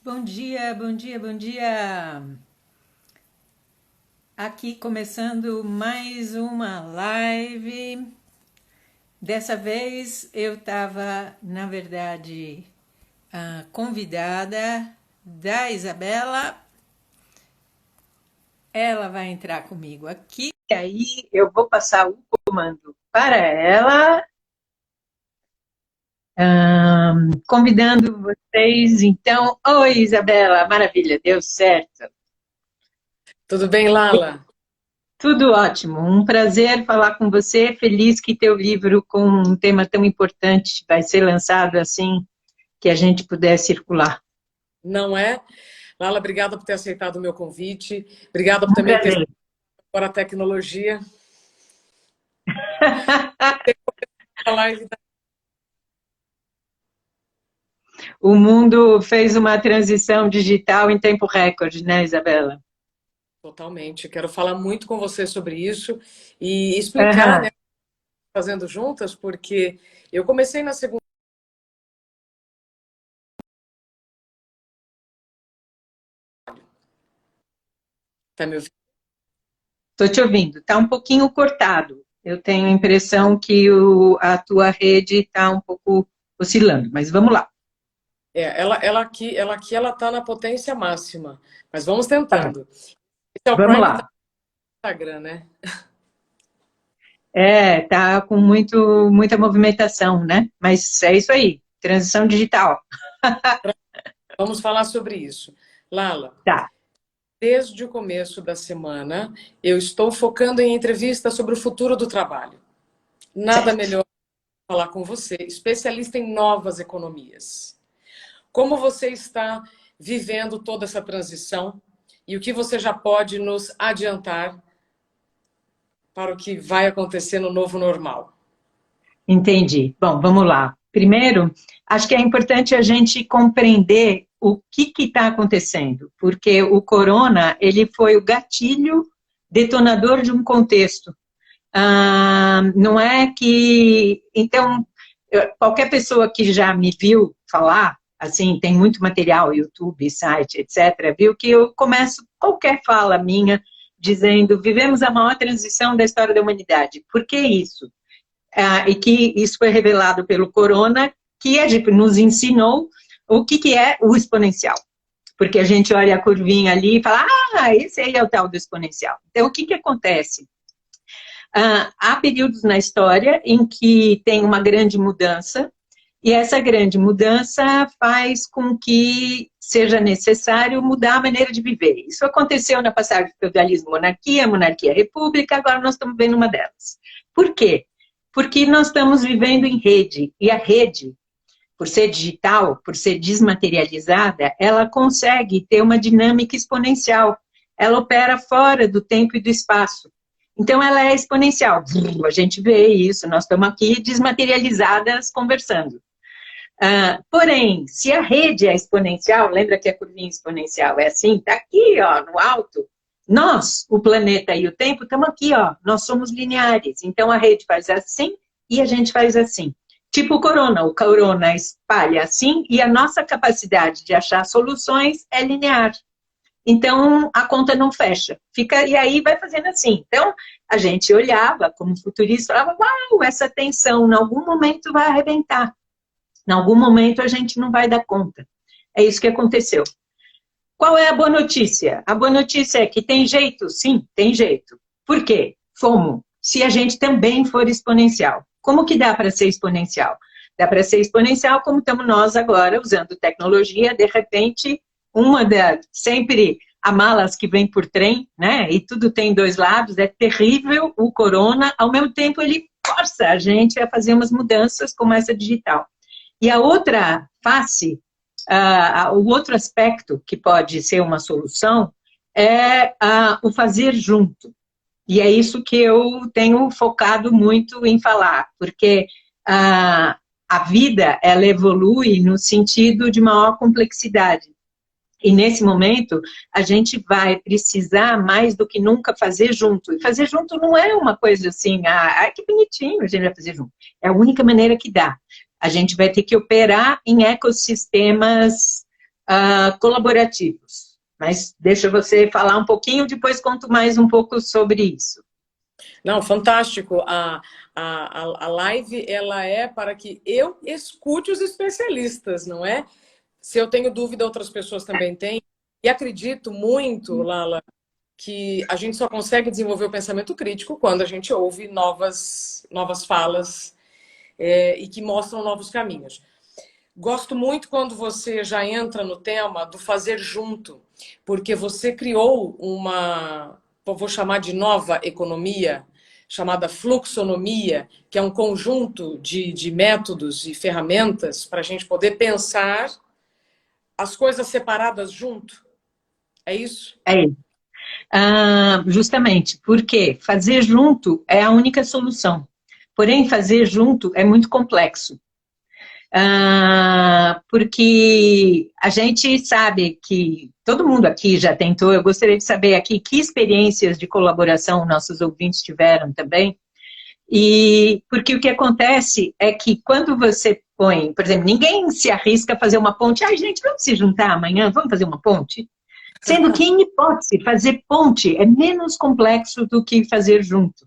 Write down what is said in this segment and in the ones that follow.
Bom dia, bom dia, bom dia! Aqui começando mais uma live. Dessa vez eu estava, na verdade, convidada da Isabela. Ela vai entrar comigo aqui. E aí eu vou passar o comando para ela. Convidando vocês, então. Oi, Isabela, maravilha, deu certo. Tudo bem, Lala? Tudo ótimo, um prazer falar com você, feliz que teu livro com um tema tão importante vai ser lançado assim, que a gente puder circular. Não é? Lala, obrigada por ter aceitado o meu convite. Obrigada por Um também ter prazer. para a tecnologia. A live O mundo fez uma transição digital em tempo recorde, né, Isabela? totalmente. Quero falar muito com você sobre isso e explicar, Aham. né, fazendo juntas, porque eu comecei na segunda. Tá me ouvindo? Estou te ouvindo, está um pouquinho cortado. Eu tenho a impressão que a tua rede está um pouco oscilando, mas vamos lá. Ela tá na potência máxima, mas vamos Pronto, tentando. Esse é o vamos Prime tá lá. no Instagram, né? É, tá com muita movimentação, né? Mas é isso aí, transição digital. Vamos falar sobre isso. Lala, Tá, desde o começo da semana, eu estou focando em entrevistas sobre o futuro do trabalho. Nada certo. melhor falar com você, especialista em novas economias. Como você está vivendo toda essa transição e o que você já pode nos adiantar para o que vai acontecer no novo normal? Entendi. Bom, vamos lá. Primeiro, acho que é importante a gente compreender o que está acontecendo, porque o corona, ele foi o gatilho detonador de um contexto. Não é que... Então, qualquer pessoa que já me viu falar, assim, tem muito material, YouTube, site, etc., viu que eu começo qualquer fala minha dizendo: vivemos a maior transição da história da humanidade. Por que isso? E que isso foi revelado pelo corona, que nos ensinou o que é o exponencial. Porque a gente olha a curvinha ali e fala: esse aí é o tal do exponencial. Então, o que acontece? Há períodos na história em que tem uma grande mudança, e essa grande mudança faz com que seja necessário mudar a maneira de viver. Isso aconteceu na passagem do feudalismo monarquia, monarquia república, agora nós estamos vendo uma delas. Por quê? Porque nós estamos vivendo em rede, e a rede, por ser digital, por ser desmaterializada, ela consegue ter uma dinâmica exponencial. Ela opera fora do tempo e do espaço. Então, ela é exponencial. A gente vê isso, nós estamos aqui desmaterializadas conversando. Porém, se a rede é exponencial, lembra que a curvinha exponencial é assim, está aqui, ó, no alto. Nós, o planeta e o tempo, estamos aqui, ó, nós somos lineares. Então, a rede faz assim e a gente faz assim. Tipo o corona espalha assim e a nossa capacidade de achar soluções é linear. Então, a conta não fecha. Fica, e aí vai fazendo assim. Então, a gente olhava como futurista, falava: uau, essa tensão, em algum momento vai arrebentar. Em algum momento a gente não vai dar conta. É isso que aconteceu. Qual é a boa notícia? A boa notícia é que tem jeito? Sim, tem jeito. Por quê? Como? Se a gente também for exponencial. Como que dá para ser exponencial? Dá para ser exponencial como estamos nós agora, usando tecnologia, de repente, sempre há malas que vêm por trem, né? E tudo tem dois lados, é terrível o corona, ao mesmo tempo ele força a gente a fazer umas mudanças como essa digital. E a outra face, o outro aspecto que pode ser uma solução é o fazer junto. E é isso que eu tenho focado muito em falar, porque a vida, ela evolui no sentido de maior complexidade. E nesse momento, a gente vai precisar mais do que nunca fazer junto. E fazer junto não é uma coisa assim, que bonitinho a gente vai fazer junto. É a única maneira que dá. A gente vai ter que operar em ecossistemas colaborativos. Mas deixa você falar um pouquinho, depois conto mais um pouco sobre isso. Não, fantástico. A live, ela é para que eu escute os especialistas, não é? Se eu tenho dúvida, outras pessoas também têm. E acredito muito, Lala, que a gente só consegue desenvolver o pensamento crítico quando a gente ouve novas falas e que mostram novos caminhos. Gosto muito quando você já entra no tema do fazer junto, porque você criou uma, vou chamar de nova economia, chamada fluxonomia, que é um conjunto de métodos e ferramentas para a gente poder pensar as coisas separadas junto. É isso? É isso. Justamente, porque fazer junto é a única solução. Porém, fazer junto é muito complexo. Porque a gente sabe que todo mundo aqui já tentou, eu gostaria de saber aqui que experiências de colaboração nossos ouvintes tiveram também, e porque o que acontece é que quando você põe, por exemplo, ninguém se arrisca a fazer uma ponte, ai gente, vamos se juntar amanhã, vamos fazer uma ponte? Sendo que, em hipótese, fazer ponte é menos complexo do que fazer junto,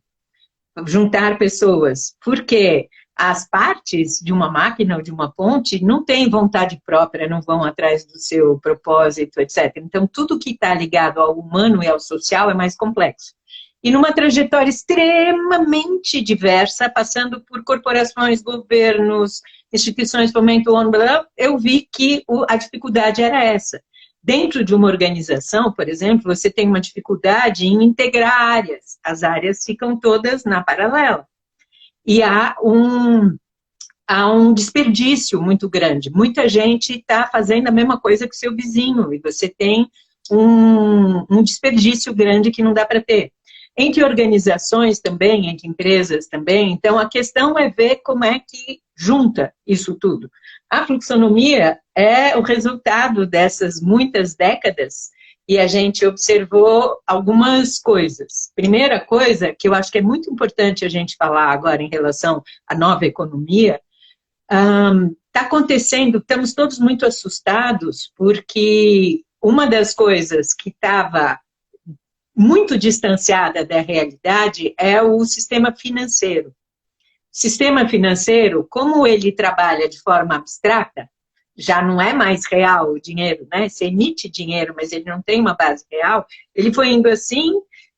juntar pessoas, porque as partes de uma máquina ou de uma ponte não têm vontade própria, não vão atrás do seu propósito, etc. Então, tudo que está ligado ao humano e ao social é mais complexo. E numa trajetória extremamente diversa, passando por corporações, governos, instituições de fomento, ONU, eu vi que a dificuldade era essa. Dentro de uma organização, por exemplo, você tem uma dificuldade em integrar áreas. As áreas ficam todas na paralela. E há um desperdício muito grande. Muita gente está fazendo a mesma coisa que o seu vizinho, e você tem um desperdício grande que não dá para ter. Entre organizações também, entre empresas também, então a questão é ver como é que junta isso tudo. A fluxonomia é o resultado dessas muitas décadas e a gente observou algumas coisas. Primeira coisa, que eu acho que é muito importante a gente falar agora em relação à nova economia, está acontecendo, estamos todos muito assustados, porque uma das coisas que estava muito distanciada da realidade é o sistema financeiro. O sistema financeiro, como ele trabalha de forma abstrata, já não é mais real o dinheiro, né? Você emite dinheiro, mas ele não tem uma base real. Ele foi indo assim,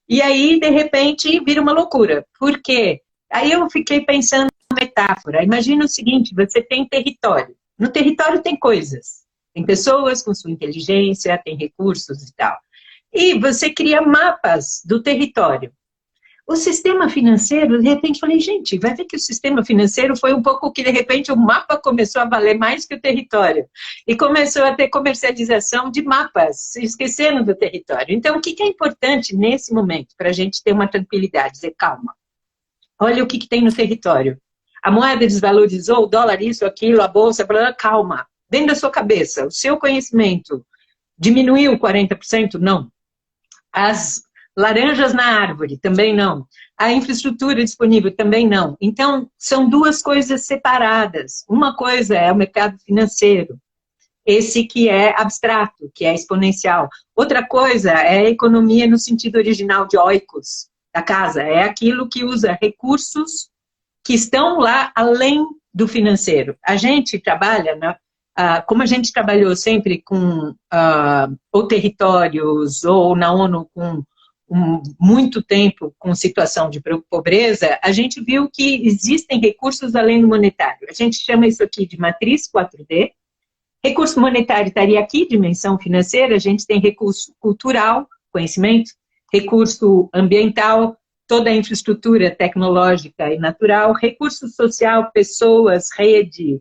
e aí, de repente, vira uma loucura. Por quê? Aí eu fiquei pensando numa metáfora. Imagina o seguinte, você tem território. No território tem coisas. Tem pessoas com sua inteligência, tem recursos e tal. E você cria mapas do território. O sistema financeiro, de repente, falei, gente, vai ver que o sistema financeiro foi um pouco que, de repente, o mapa começou a valer mais que o território. E começou a ter comercialização de mapas, esquecendo do território. Então, o que é importante nesse momento, para a gente ter uma tranquilidade, dizer, calma, olha o que tem no território. A moeda desvalorizou, o dólar, isso, aquilo, a bolsa, blá, blá, calma. Dentro da sua cabeça, o seu conhecimento diminuiu 40%? Não. As laranjas na árvore, também não. A infraestrutura disponível, também não. Então, são duas coisas separadas. Uma coisa é o mercado financeiro, esse que é abstrato, que é exponencial. Outra coisa é a economia no sentido original de oikos, da casa. É aquilo que usa recursos que estão lá além do financeiro. A gente trabalha, né? Como a gente trabalhou sempre com ou territórios, ou na ONU com muito tempo com situação de pobreza, a gente viu que existem recursos além do monetário. A gente chama isso aqui de matriz 4D. Recurso monetário estaria aqui, dimensão financeira, a gente tem recurso cultural, conhecimento, recurso ambiental, toda a infraestrutura tecnológica e natural, recurso social, pessoas, rede,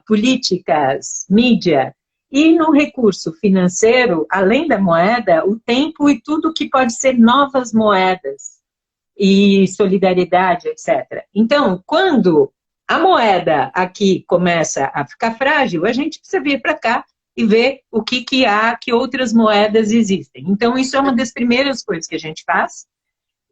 políticas, mídia, e no recurso financeiro, além da moeda, o tempo e tudo que pode ser novas moedas, e solidariedade, etc. Então, quando a moeda aqui começa a ficar frágil, a gente precisa vir para cá e ver o que há, que outras moedas existem. Então, isso é uma das primeiras coisas que a gente faz,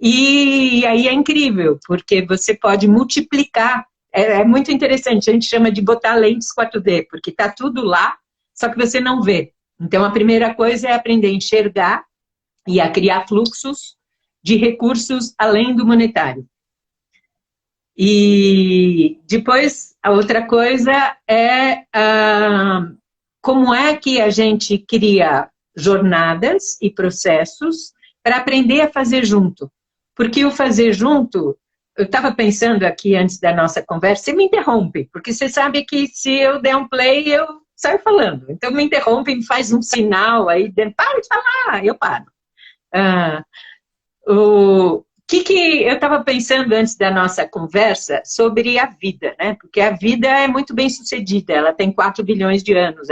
e aí é incrível, porque você pode multiplicar. É muito interessante, a gente chama de botar lentes 4D, porque está tudo lá, só que você não vê. Então, a primeira coisa é aprender a enxergar e a criar fluxos de recursos além do monetário. E depois, a outra coisa é como é que a gente cria jornadas e processos para aprender a fazer junto. Porque o fazer junto, eu estava pensando aqui antes da nossa conversa, você me interrompe, porque você sabe que se eu der um play, eu saio falando. Então me interrompe, me faz um sinal aí, para de falar, eu paro. O que eu estava pensando antes da nossa conversa sobre a vida, né? Porque a vida é muito bem sucedida, ela tem 4 bilhões de anos,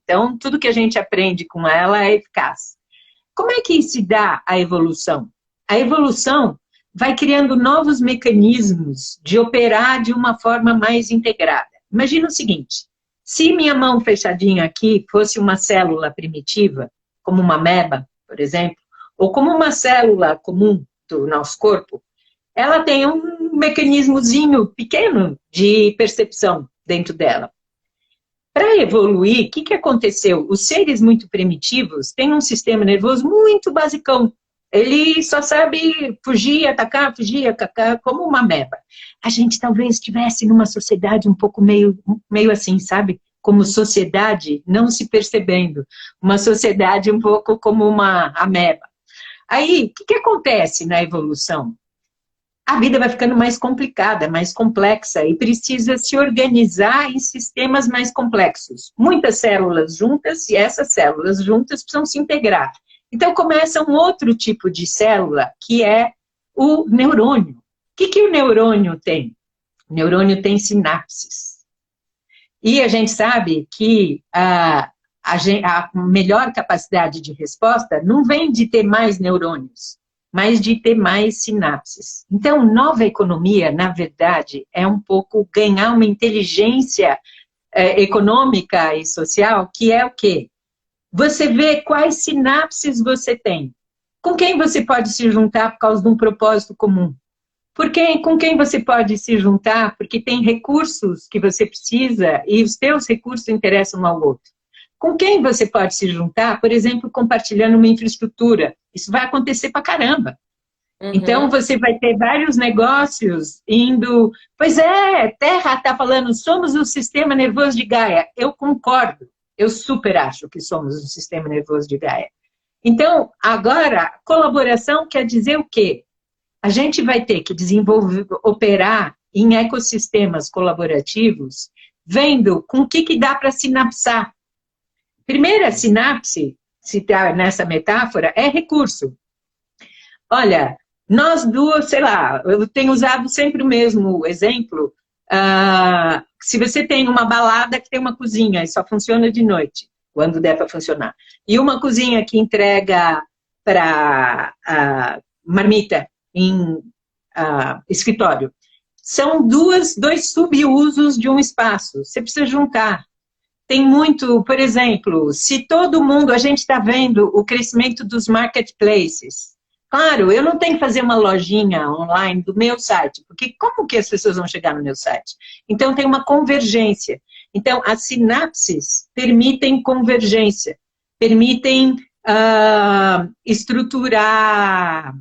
então tudo que a gente aprende com ela é eficaz. Como é que se dá a evolução? A evolução vai criando novos mecanismos de operar de uma forma mais integrada. Imagina o seguinte, se minha mão fechadinha aqui fosse uma célula primitiva, como uma ameba, por exemplo, ou como uma célula comum do nosso corpo, ela tem um mecanismozinho pequeno de percepção dentro dela. Para evoluir, o que aconteceu? Os seres muito primitivos têm um sistema nervoso muito basicão. Ele só sabe fugir, atacar, como uma ameba. A gente talvez estivesse numa sociedade um pouco meio assim, sabe? Como sociedade, não se percebendo. Uma sociedade um pouco como uma ameba. Aí, o que acontece na evolução? A vida vai ficando mais complicada, mais complexa, e precisa se organizar em sistemas mais complexos. Muitas células juntas, e essas células juntas precisam se integrar. Então, começa um outro tipo de célula, que é o neurônio. O que o neurônio tem? O neurônio tem sinapses. E a gente sabe que a melhor capacidade de resposta não vem de ter mais neurônios, mas de ter mais sinapses. Então, nova economia, na verdade, é um pouco ganhar uma inteligência econômica e social, que é o quê? Você vê quais sinapses você tem. Com quem você pode se juntar por causa de um propósito comum. Com quem você pode se juntar porque tem recursos que você precisa e os teus recursos interessam um ao outro. Com quem você pode se juntar, por exemplo, compartilhando uma infraestrutura. Isso vai acontecer pra caramba. Uhum. Então, você vai ter vários negócios indo... Pois é, Terra está falando, somos o sistema nervoso de Gaia. Eu concordo. Eu super acho que somos o sistema nervoso de Gaia. Então, agora, colaboração quer dizer o quê? A gente vai ter que operar em ecossistemas colaborativos, vendo com o que dá para sinapsar. Primeira sinapse, se está nessa metáfora, é recurso. Olha, nós duas, sei lá, eu tenho usado sempre o mesmo exemplo. Se você tem uma balada que tem uma cozinha e só funciona de noite, quando der para funcionar, e uma cozinha que entrega para marmita em escritório, são dois subusos de um espaço, você precisa juntar. Tem muito, por exemplo, se todo mundo, a gente está vendo o crescimento dos marketplaces. Claro, eu não tenho que fazer uma lojinha online do meu site, porque como que as pessoas vão chegar no meu site? Então, tem uma convergência. Então, as sinapses permitem convergência, permitem estruturar.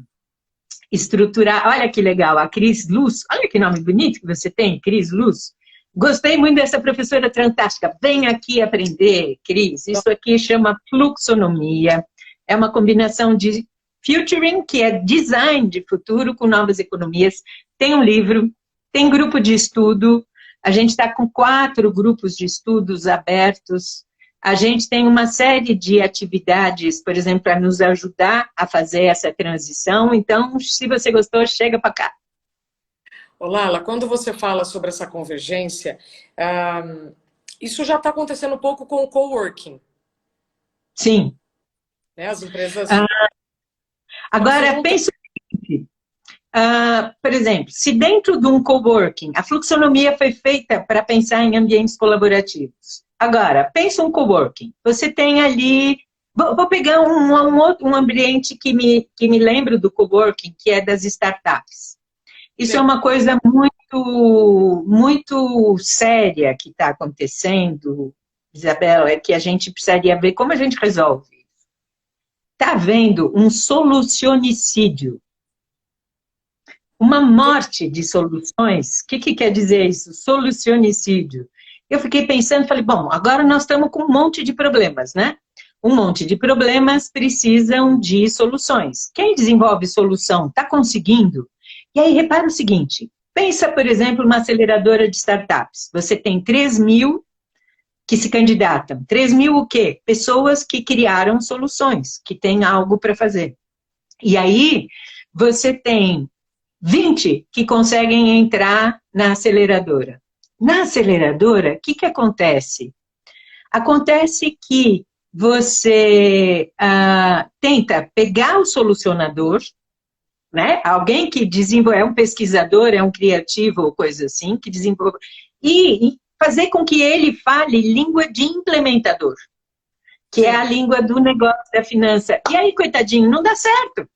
Olha que legal, a Cris Luz, olha que nome bonito que você tem, Cris Luz. Gostei muito dessa professora fantástica. Vem aqui aprender, Cris. Isso aqui chama fluxonomia. É uma combinação de futuring, que é design de futuro com novas economias. Tem um livro, tem grupo de estudo. A gente está com 4 grupos de estudos abertos. A gente tem uma série de atividades, por exemplo, para nos ajudar a fazer essa transição. Então, se você gostou, chega para cá. Olá, quando você fala sobre essa convergência, isso já está acontecendo um pouco com o coworking. Sim. Né? As empresas... Agora, pensa o seguinte, por exemplo, se dentro de um coworking, a fluxonomia foi feita para pensar em ambientes colaborativos. Agora, pensa um coworking, você tem ali... Vou pegar um ambiente que me lembra do coworking, que é das startups. Isso é uma coisa muito séria que está acontecendo Isabela, é que a gente precisaria ver como a gente resolve. Está havendo um solucionicídio, uma morte de soluções. O que quer dizer isso? Solucionicídio. Eu fiquei pensando, falei, bom, agora nós estamos com um monte de problemas, né? Um monte de problemas precisam de soluções. Quem desenvolve solução está conseguindo? E aí, repara o seguinte, pensa, por exemplo, uma aceleradora de startups. Você tem 3.000 que se candidatam. 3.000 o quê? Pessoas que criaram soluções, que têm algo para fazer. E aí, você tem 20 que conseguem entrar na aceleradora. Na aceleradora, o que acontece? Acontece que você tenta pegar o solucionador, né? Alguém que desenvolve, é um pesquisador, é um criativo ou coisa assim, que desenvolve, e fazer com que ele fale língua de implementador, que é a língua do negócio, da finança. E aí, coitadinho, não dá certo.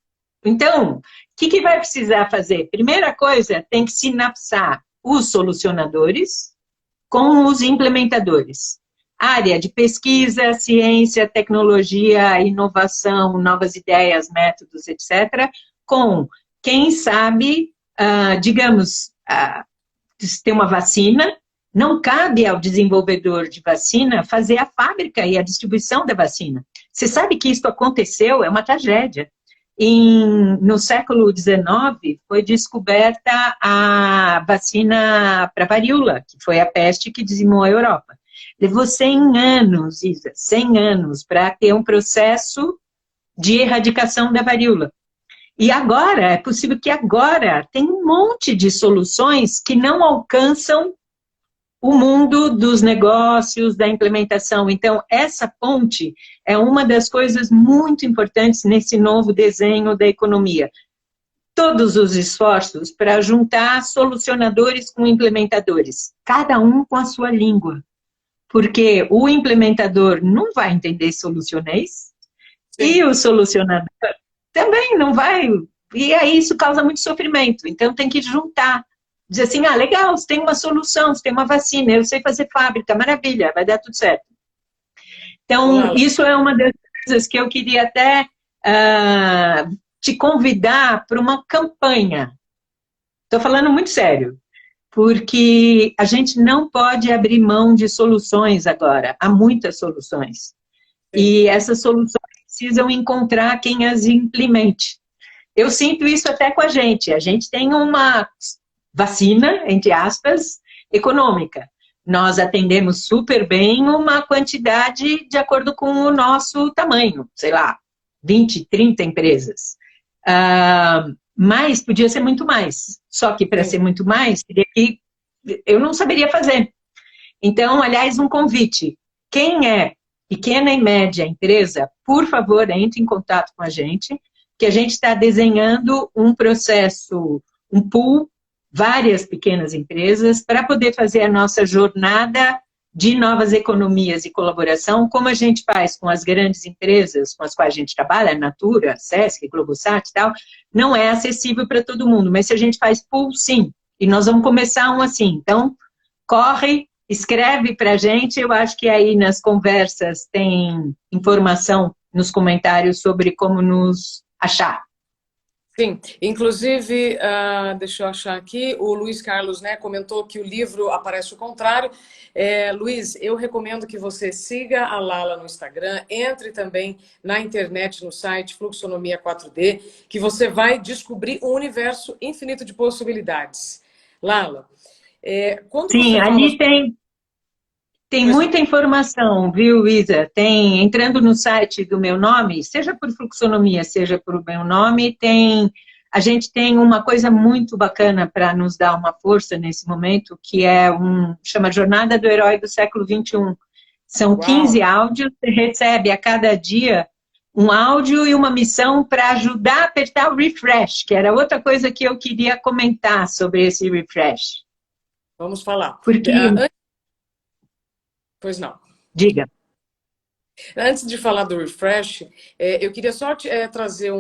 Então, o que vai precisar fazer? Primeira coisa, tem que sinapsar os solucionadores com os implementadores. Área de pesquisa, ciência, tecnologia, inovação, novas ideias, métodos, etc., com quem sabe, digamos, se tem uma vacina, não cabe ao desenvolvedor de vacina fazer a fábrica e a distribuição da vacina. Você sabe que isso aconteceu, é uma tragédia. No século XIX, foi descoberta a vacina para varíola, que foi a peste que dizimou a Europa. Levou 100 anos, Isa, 100 anos, para ter um processo de erradicação da varíola. E agora, é possível que agora tem um monte de soluções que não alcançam o mundo dos negócios, da implementação. Então, essa ponte é uma das coisas muito importantes nesse novo desenho da economia. Todos os esforços para juntar solucionadores com implementadores, cada um com a sua língua. Porque o implementador não vai entender solucionês, e o solucionador também não vai, e aí isso causa muito sofrimento. Então, tem que juntar. Dizer assim, legal, você tem uma solução, você tem uma vacina, eu sei fazer fábrica, maravilha, vai dar tudo certo. Então, isso é uma das coisas que eu queria até te convidar para uma campanha. Estou falando muito sério, porque a gente não pode abrir mão de soluções agora, há muitas soluções. E essas soluções precisam encontrar quem as implemente. Eu sinto isso até com a gente tem uma vacina, entre aspas, econômica. Nós atendemos super bem uma quantidade de acordo com o nosso tamanho, sei lá, 20, 30 empresas. Mas podia ser muito mais. Só que para ser muito mais, eu não saberia fazer. Então, aliás, um convite. Quem é pequena e média empresa, por favor, entre em contato com a gente, que a gente está desenhando um processo, um pool, várias pequenas empresas, para poder fazer a nossa jornada de novas economias e colaboração, como a gente faz com as grandes empresas com as quais a gente trabalha, Natura, Sesc, Globosat e tal, não é acessível para todo mundo, mas se a gente faz pool, sim, e nós vamos começar um assim. Então, corre, escreve para a gente, eu acho que aí nas conversas tem informação nos comentários sobre como nos achar. Sim, inclusive, deixa eu achar aqui, o Luiz Carlos, né, comentou que o livro aparece o contrário. Luiz, eu recomendo que você siga a Lala no Instagram, entre também na internet, no site Fluxonomia 4D, que você vai descobrir um universo infinito de possibilidades. Lala, quando Sim, você ali tem muita informação, viu, Isa? Entrando no site do meu nome, seja por Fluxonomia, seja por meu nome, a gente tem uma coisa muito bacana para nos dar uma força nesse momento, que chama Jornada do Herói do Século XXI. São 15 áudios, você recebe a cada dia um áudio e uma missão para ajudar a apertar o refresh, que era outra coisa que eu queria comentar sobre esse refresh. Vamos falar. Porque... Pois não. Diga. Antes de falar do refresh, eu queria só trazer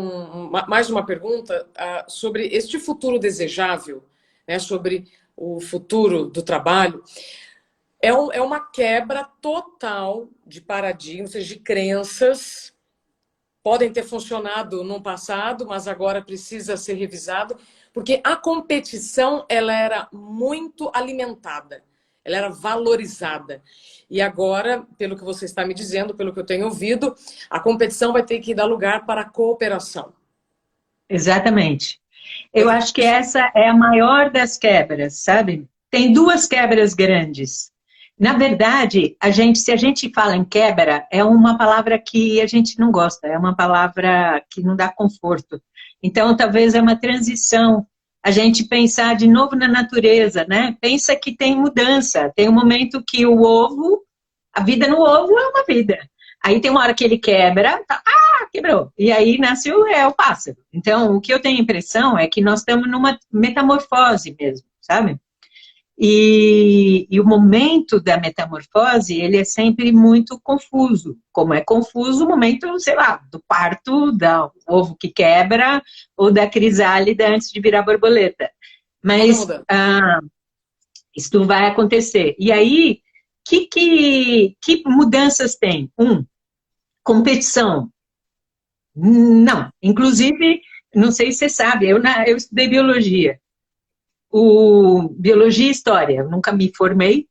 mais uma pergunta sobre este futuro desejável, né, sobre o futuro do trabalho. É uma quebra total de paradigmas, de crenças. Podem ter funcionado no passado, mas agora precisa ser revisado, porque a competição ela era muito alimentada, ela era valorizada. E agora, pelo que você está me dizendo, pelo que eu tenho ouvido, a competição vai ter que dar lugar para a cooperação. Exatamente. Eu acho que essa é a maior das quebras, sabe? Tem duas quebras grandes. Na verdade, se a gente fala em quebra, é uma palavra que a gente não gosta, é uma palavra que não dá conforto. Então, talvez é uma transição. A gente pensar de novo na natureza, né? Pensa que tem mudança, tem um momento que o ovo, a vida no ovo é uma vida. Aí tem uma hora que ele quebra, tá, quebrou. E aí nasce o pássaro. Então, o que eu tenho a impressão é que nós estamos numa metamorfose mesmo, sabe? E o momento da metamorfose, ele é sempre muito confuso. Como é confuso o momento, sei lá, do parto, do ovo que quebra, ou da crisálida antes de virar borboleta. Mas isso vai acontecer. E aí, que mudanças tem? Competição. Não. Inclusive, não sei se você sabe, eu estudei biologia. Biologia e História. Eu nunca me formei,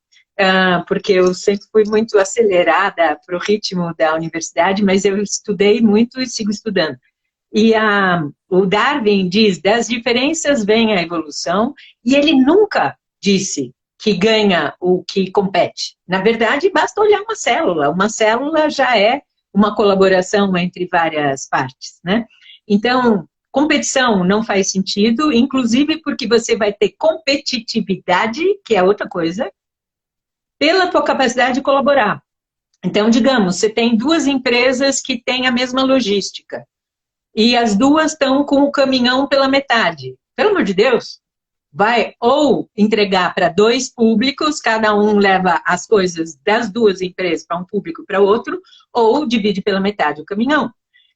porque eu sempre fui muito acelerada para o ritmo da universidade, mas eu estudei muito e sigo estudando. E o Darwin diz, das diferenças vem a evolução, e ele nunca disse que ganha o que compete. Na verdade, basta olhar uma célula. Uma célula já é uma colaboração entre várias partes, né? Então, competição não faz sentido, inclusive porque você vai ter competitividade, que é outra coisa, pela tua capacidade de colaborar. Então, digamos, você tem duas empresas que têm a mesma logística, e as duas estão com o caminhão pela metade. Pelo amor de Deus, vai ou entregar para dois públicos, cada um leva as coisas das duas empresas para um público para outro, ou divide pela metade o caminhão.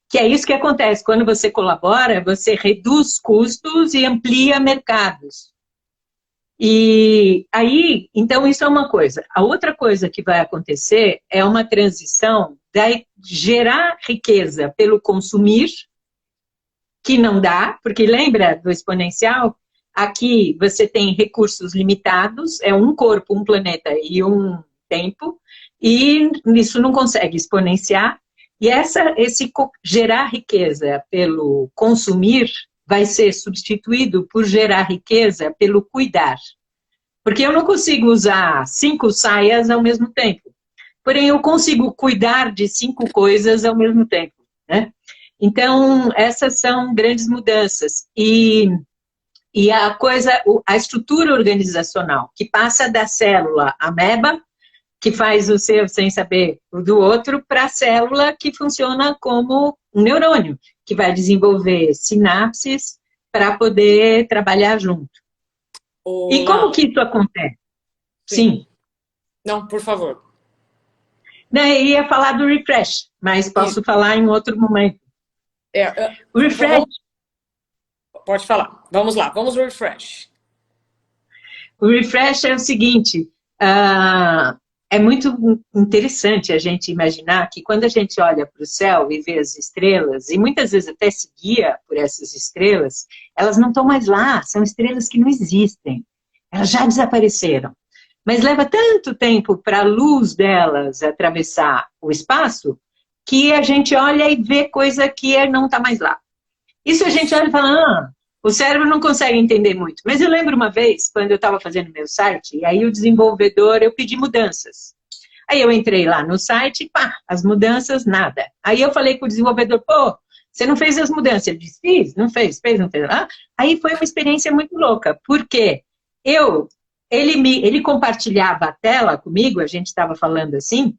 Que é isso que acontece, quando você colabora, você reduz custos e amplia mercados. E aí, então isso é uma coisa. A outra coisa que vai acontecer é uma transição de gerar riqueza pelo consumir, que não dá, porque lembra do exponencial? Aqui você tem recursos limitados, é um corpo, um planeta e um tempo, e isso não consegue exponenciar. E esse gerar riqueza pelo consumir vai ser substituído por gerar riqueza pelo cuidar. Porque eu não consigo usar 5 saias ao mesmo tempo. Porém, eu consigo cuidar de 5 coisas ao mesmo tempo, né? Então, essas são grandes mudanças. E a estrutura organizacional, que passa da célula ameba, que faz o seu sem saber o do outro, para a célula que funciona como um neurônio, que vai desenvolver sinapses para poder trabalhar junto. Olá. E como que isso acontece? Sim. Não, por favor. Não, eu ia falar do refresh, mas posso falar em outro momento. O refresh. Pode falar. Vamos lá, vamos ao refresh. O refresh é o seguinte, é muito interessante a gente imaginar que quando a gente olha para o céu e vê as estrelas, e muitas vezes até se guia por essas estrelas, elas não estão mais lá, são estrelas que não existem, elas já desapareceram. Mas leva tanto tempo para a luz delas atravessar o espaço, que a gente olha e vê coisa que não está mais lá. Isso a gente olha e fala, o cérebro não consegue entender muito. Mas eu lembro uma vez, quando eu estava fazendo meu site, e aí o desenvolvedor, eu pedi mudanças. Aí eu entrei lá no site, pá, as mudanças, nada. Aí eu falei com o desenvolvedor, pô, você não fez as mudanças? Ele disse, fiz, não fez, não fez. Aí foi uma experiência muito louca, porque ele compartilhava a tela comigo, a gente estava falando assim,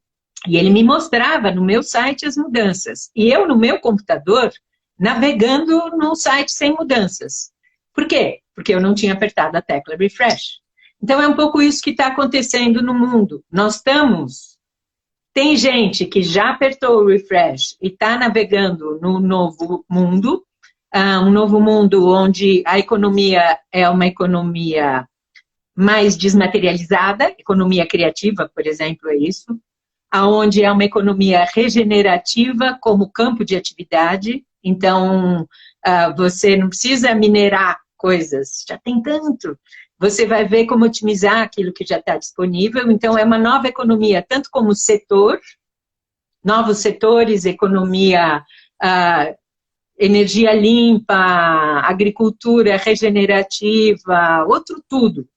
e ele me mostrava no meu site as mudanças. E eu, no meu computador, navegando num site sem mudanças. Por quê? Porque eu não tinha apertado a tecla refresh. Então, é um pouco isso que está acontecendo no mundo. Tem gente que já apertou o refresh e está navegando no novo mundo, um novo mundo onde a economia é uma economia mais desmaterializada, economia criativa, por exemplo, é isso, aonde é uma economia regenerativa como campo de atividade, então você não precisa minerar coisas, já tem tanto, você vai ver como otimizar aquilo que já está disponível, então é uma nova economia, tanto como setor, novos setores, economia, energia limpa, agricultura regenerativa, outro tudo.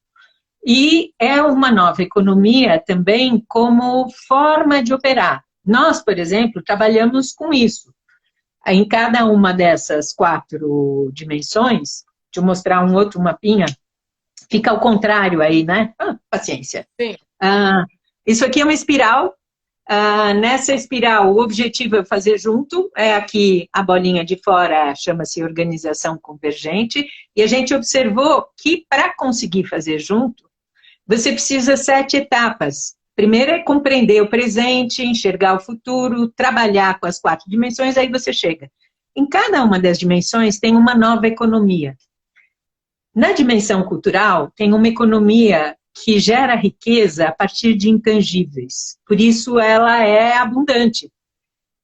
E é uma nova economia também como forma de operar. Nós, por exemplo, trabalhamos com isso. Em cada uma dessas 4 dimensões, deixa eu mostrar um outro mapinha, fica ao contrário aí, né? Paciência. Sim. Isso aqui é uma espiral. Nessa espiral, o objetivo é fazer junto, é aqui a bolinha de fora chama-se organização convergente, e a gente observou que para conseguir fazer junto, você precisa 7 etapas. Primeiro é compreender o presente, enxergar o futuro, trabalhar com as 4 dimensões, aí você chega. Em cada uma das dimensões tem uma nova economia. Na dimensão cultural, tem uma economia que gera riqueza a partir de intangíveis. Por isso ela é abundante.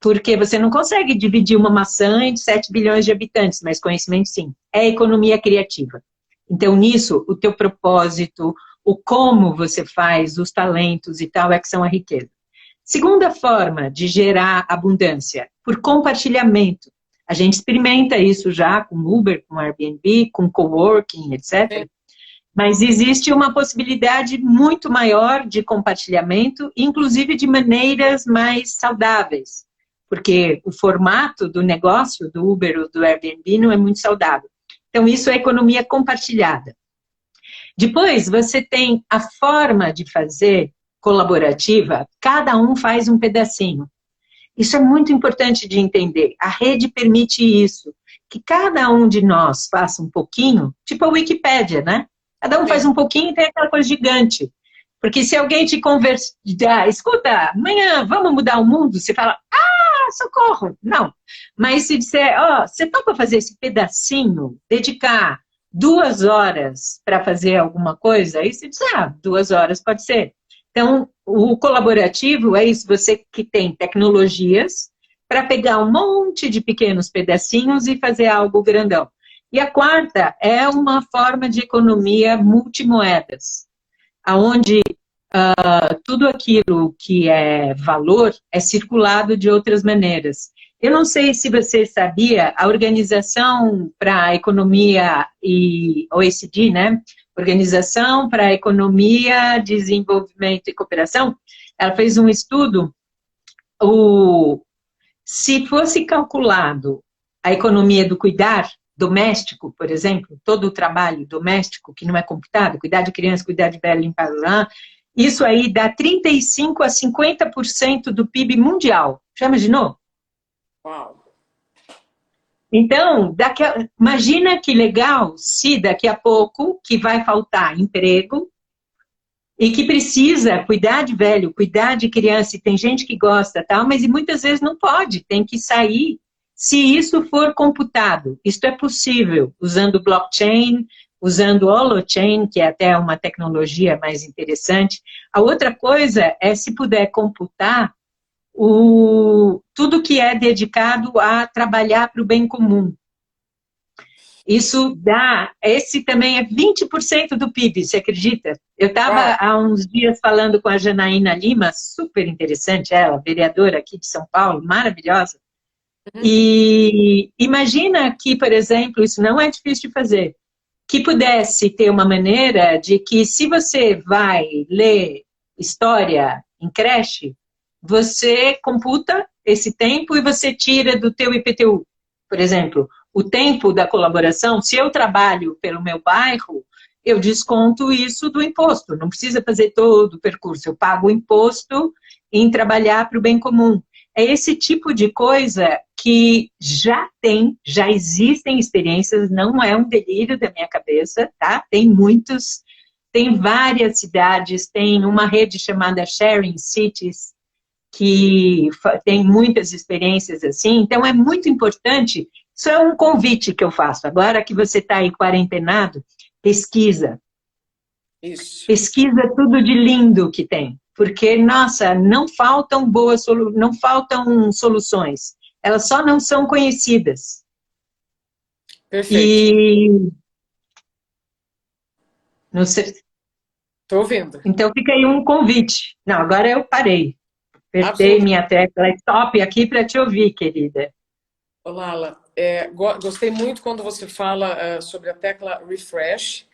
Porque você não consegue dividir uma maçã em 7 bilhões de habitantes, mas conhecimento sim. É economia criativa. Então nisso, o teu propósito, o como você faz, os talentos e tal, é que são a riqueza. Segunda forma de gerar abundância, por compartilhamento. A gente experimenta isso já com Uber, com Airbnb, com coworking, etc. Mas existe uma possibilidade muito maior de compartilhamento, inclusive de maneiras mais saudáveis. Porque o formato do negócio, do Uber ou do Airbnb, não é muito saudável. Então, isso é economia compartilhada. Depois, você tem a forma de fazer colaborativa, cada um faz um pedacinho. Isso é muito importante de entender. A rede permite isso, que cada um de nós faça um pouquinho, tipo a Wikipédia, né? Cada um faz um pouquinho e tem aquela coisa gigante. Porque se alguém te conversar, escuta, amanhã vamos mudar o mundo, você fala, socorro, não. Mas se disser, você topa fazer esse pedacinho, dedicar 2 horas para fazer alguma coisa, aí você diz, 2 horas pode ser. Então, o colaborativo é isso, você que tem tecnologias para pegar um monte de pequenos pedacinhos e fazer algo grandão. E a quarta é uma forma de economia multimoedas, onde tudo aquilo que é valor é circulado de outras maneiras. Eu não sei se você sabia, a Organização para a Economia e OECD, né? Organização para a Economia, Desenvolvimento e Cooperação, ela fez um estudo, se fosse calculado a economia do cuidar doméstico, por exemplo, todo o trabalho doméstico, que não é computado, cuidar de criança, cuidar de velho, limpar, isso aí dá 35% a 50% do PIB mundial. Já imaginou? Uau! Então, imagina que legal se daqui a pouco que vai faltar emprego e que precisa cuidar de velho, cuidar de criança, e tem gente que gosta, tal, mas muitas vezes não pode, tem que sair. Se isso for computado, isto é possível, usando blockchain, usando holochain, que é até uma tecnologia mais interessante. A outra coisa é se puder computar tudo que é dedicado a trabalhar para o bem comum. Isso dá, esse também é 20% do PIB, você acredita? Eu estava há uns dias falando com a Janaína Lima, super interessante ela, vereadora aqui de São Paulo, maravilhosa. E imagina que, por exemplo, isso não é difícil de fazer, que pudesse ter uma maneira de que se você vai ler história em creche, você computa esse tempo e você tira do teu IPTU. Por exemplo, o tempo da colaboração, se eu trabalho pelo meu bairro, eu desconto isso do imposto. Não precisa fazer todo o percurso. Eu pago o imposto em trabalhar para o bem comum. É esse tipo de coisa que já existem experiências, não é um delírio da minha cabeça, tá? Tem várias cidades, tem uma rede chamada Sharing Cities, que tem muitas experiências assim, então é muito importante, isso é um convite que eu faço, agora que você está aí quarentenado, pesquisa. Isso. Pesquisa tudo de lindo que tem. Porque, nossa, não faltam não faltam soluções. Elas só não são conhecidas. Perfeito. E não sei, Estou ouvindo. então fica aí um convite. Não, agora eu parei. Apertei Absolutamente. minha tecla stop aqui para te ouvir, querida. Lala, gostei muito quando você fala sobre a tecla refresh.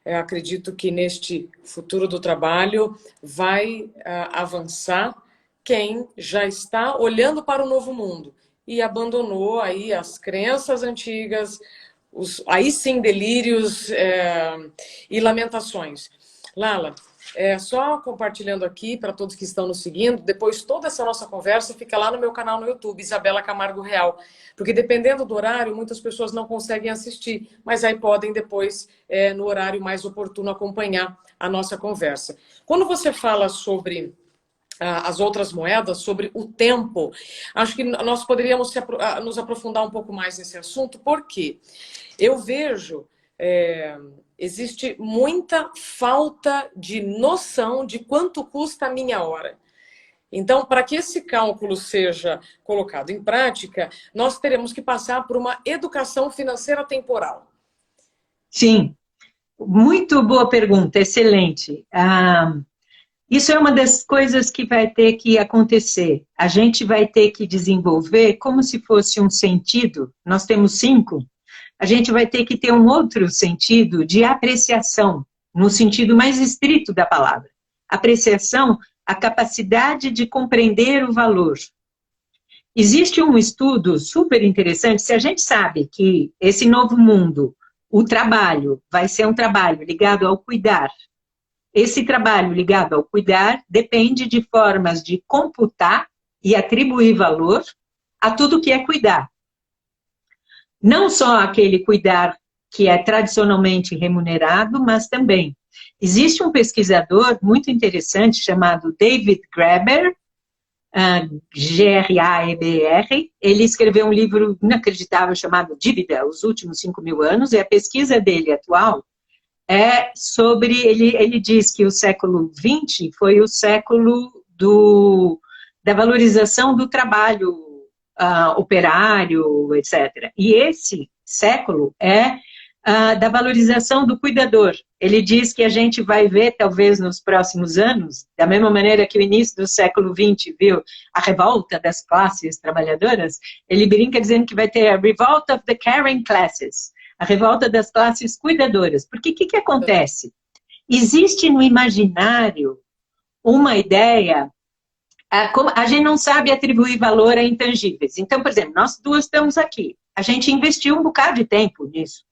Acredito que neste futuro do trabalho vai avançar quem já está olhando para o novo mundo e abandonou aí as crenças antigas, aí sim delírios e lamentações. Lala, só compartilhando aqui para todos que estão nos seguindo, depois toda essa nossa conversa fica lá no meu canal no YouTube, Isabela Camargo Real, porque dependendo do horário, muitas pessoas não conseguem assistir, mas aí podem depois, no horário mais oportuno, acompanhar a nossa conversa. Quando você fala sobre as outras moedas, sobre o tempo, acho que nós poderíamos nos aprofundar um pouco mais nesse assunto, porque eu vejo... existe muita falta de noção de quanto custa a minha hora. Então, para que esse cálculo seja colocado em prática, nós teremos que passar por uma educação financeira temporal. Sim, muito boa pergunta, excelente. Isso é uma das coisas que vai ter que acontecer. A gente vai ter que desenvolver como se fosse um sentido, nós temos 5, a gente vai ter que ter um outro sentido de apreciação, no sentido mais estrito da palavra. Apreciação, a capacidade de compreender o valor. Existe um estudo super interessante, se a gente sabe que esse novo mundo, o trabalho, vai ser um trabalho ligado ao cuidar. Esse trabalho ligado ao cuidar depende de formas de computar e atribuir valor a tudo que é cuidar. Não só aquele cuidar que é tradicionalmente remunerado, mas também. Existe um pesquisador muito interessante chamado David Graeber, G-R-A-E-B-R, ele escreveu um livro inacreditável chamado Dívida, os últimos 5.000 anos, e a pesquisa dele atual é sobre, ele diz que o século XX foi o século da valorização do trabalho operário, etc. E esse século é da valorização do cuidador. Ele diz que a gente vai ver, talvez nos próximos anos, da mesma maneira que o início do século XX viu a revolta das classes trabalhadoras, ele brinca dizendo que vai ter a revolt of the caring classes, a revolta das classes cuidadoras. Porque o que acontece? Existe no imaginário uma ideia... A gente não sabe atribuir valor a intangíveis. Então, por exemplo, nós duas estamos aqui. A gente investiu um bocado de tempo nisso.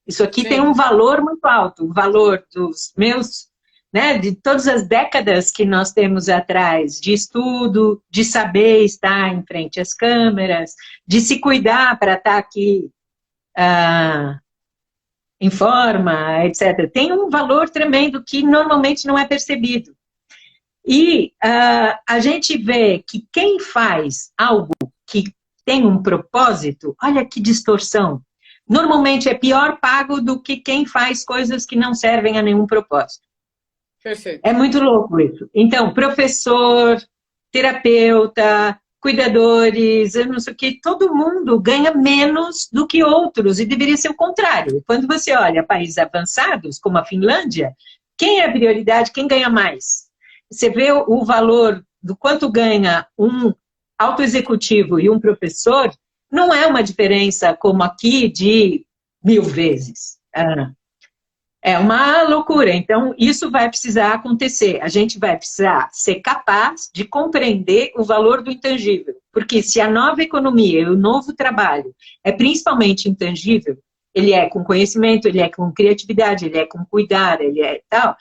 Isso aqui Sim. tem um valor muito alto. O valor dos meus, né, de todas as décadas que nós temos atrás, de estudo, de saber estar em frente às câmeras, de se cuidar para estar aqui em forma, etc. Tem um valor tremendo que normalmente não é percebido. E a gente vê que quem faz algo que tem um propósito, olha que distorção, normalmente é pior pago do que quem faz coisas que não servem a nenhum propósito. Perfeito. É muito louco isso. Então, professor, terapeuta, cuidadores, eu não sei o que, todo mundo ganha menos do que outros, e deveria ser o contrário. Quando você olha países avançados, como a Finlândia, quem é a prioridade, quem ganha mais? Você vê o valor do quanto ganha um alto executivo e um professor, não é uma diferença como aqui de 1000 vezes. É uma loucura. Então, isso vai precisar acontecer. A gente vai precisar ser capaz de compreender o valor do intangível. Porque se a nova economia e o novo trabalho é principalmente intangível, ele é com conhecimento, ele é com criatividade, ele é com cuidar, ele é tal...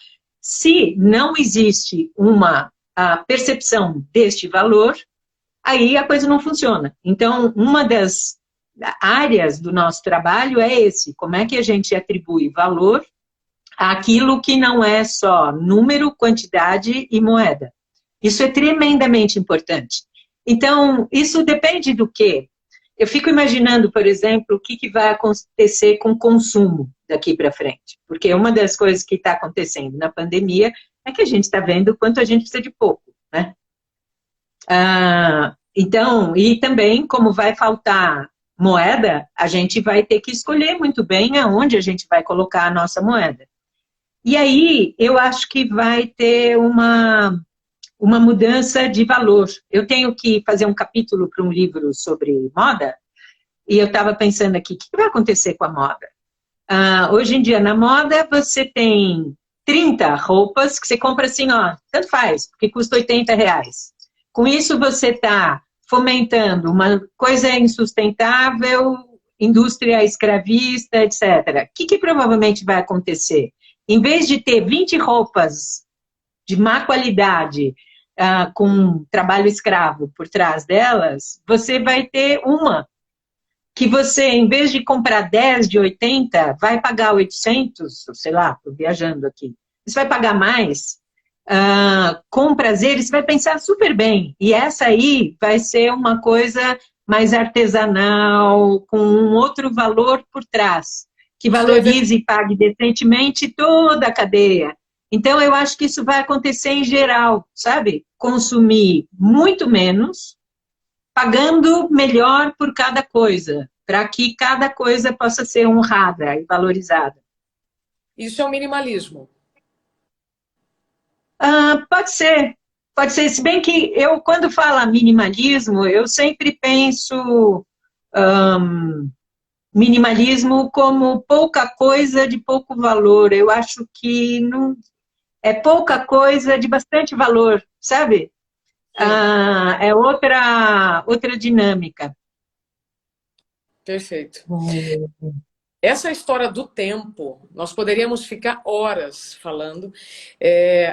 Se não existe uma percepção deste valor, aí a coisa não funciona. Então, uma das áreas do nosso trabalho é esse. Como é que a gente atribui valor àquilo que não é só número, quantidade e moeda? Isso é tremendamente importante. Então, isso depende do quê? eu fico imaginando, por exemplo, o que vai acontecer com o consumo daqui para frente. Porque uma das coisas que está acontecendo na pandemia é que a gente está vendo o quanto a gente precisa de pouco, né? Então, e também, como vai faltar moeda, a gente vai ter que escolher muito bem aonde a gente vai colocar a nossa moeda. E aí, eu acho que vai ter uma mudança de valor. Eu tenho que fazer um capítulo para um livro sobre moda, e eu estava pensando aqui, o que vai acontecer com a moda? Hoje em dia, na moda, você tem 30 roupas que você compra assim, ó, tanto faz, porque custa R$ 80. Com isso, você está fomentando uma coisa insustentável, indústria escravista, etc. O que provavelmente vai acontecer? Em vez de ter 20 roupas de má qualidade, com trabalho escravo por trás delas, você vai ter uma que você, em vez de comprar 10 de 80, vai pagar 800, sei lá, estou viajando aqui. Você vai pagar mais, com prazer, você vai pensar super bem. E essa aí vai ser uma coisa mais artesanal, com um outro valor por trás, que valorize e pague decentemente toda a cadeia. Então, eu acho que isso vai acontecer em geral, sabe? Consumir muito menos, pagando melhor por cada coisa, para que cada coisa possa ser honrada e valorizada. Isso é o minimalismo. Pode ser. Pode ser, se bem que eu, quando falo minimalismo, eu sempre penso minimalismo como pouca coisa de pouco valor. Eu acho que não, é pouca coisa de bastante valor, sabe? É outra dinâmica. Perfeito. Essa história do tempo, nós poderíamos ficar horas falando.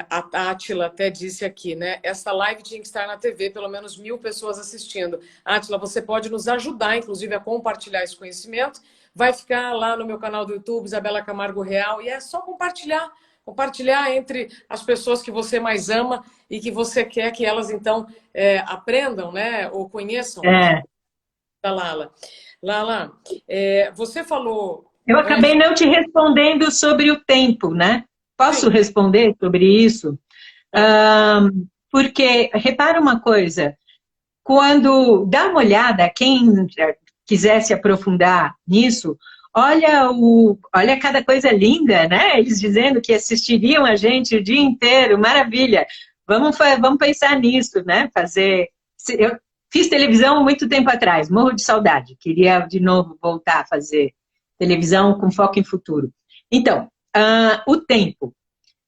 A Átila até disse aqui, né? Essa live tinha que estar na TV, pelo menos 1.000 pessoas assistindo. Átila, você pode nos ajudar, inclusive, a compartilhar esse conhecimento. Vai ficar lá no meu canal do YouTube, Isabela Camargo Real, e é só compartilhar. Compartilhar entre as pessoas que você mais ama e que você quer que elas, então, aprendam, né? Ou conheçam da Lala. Lala, você falou... Eu acabei não te respondendo sobre o tempo, né? Posso responder sobre isso? Porque, repara uma coisa, quando dá uma olhada, quem quiser se aprofundar nisso, olha cada coisa linda, né? Eles dizendo que assistiriam a gente o dia inteiro, maravilha. Vamos pensar nisso, né? Eu fiz televisão há muito tempo atrás, morro de saudade. Queria de novo voltar a fazer televisão com foco em futuro. Então, o tempo.